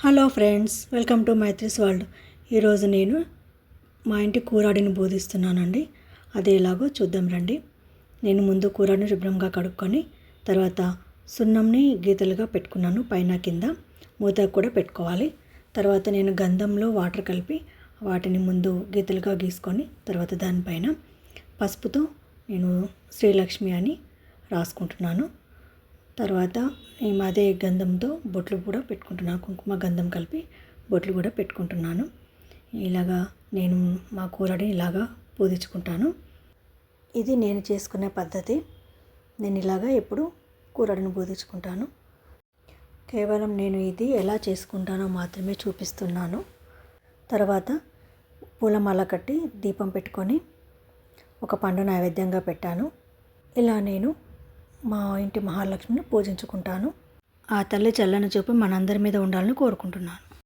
Hello friends, welcome to Maitri's world. ఈరోజు నేను మా ఇంటి కూరాడిని బోధిస్తున్నానండి. అది ఎలాగో చూద్దాం రండి. నేను ముందు కూరాడిని శుభ్రంగా కడుక్కొని తర్వాత సున్నంని గీతలుగా పెట్టుకున్నాను. పైన కింద మూత కూడా పెట్టుకోవాలి. తర్వాత నేను గంధంలో వాటర్ కలిపి వాటిని ముందు గీతలుగా గీసుకొని తర్వాత దానిపైన పసుపుతో నేను శ్రీలక్ష్మి అని రాసుకుంటున్నాను. తర్వాత అదే గంధంతో బొట్లు కూడా పెట్టుకుంటున్నాను. కుంకుమ గంధం కలిపి బొట్లు కూడా పెట్టుకుంటున్నాను. ఇలాగా నేను మా కూరని ఇలాగా పూజించుకుంటాను. ఇది నేను చేసుకునే పద్ధతి. నేను ఇలాగా ఎప్పుడు కూరడిని పూజించుకుంటాను. కేవలం నేను ఇది ఎలా చేసుకుంటానో మాత్రమే చూపిస్తున్నాను. తర్వాత పూలమాల కట్టి దీపం పెట్టుకొని ఒక పండు నైవేద్యంగా పెట్టాను. ఇలా నేను మా ఇంటి మహాలక్ష్మిని పూజించుకుంటాను. ఆ తల్లి చల్లని చూపు మనందరి మీద ఉండాలని కోరుకుంటున్నాను.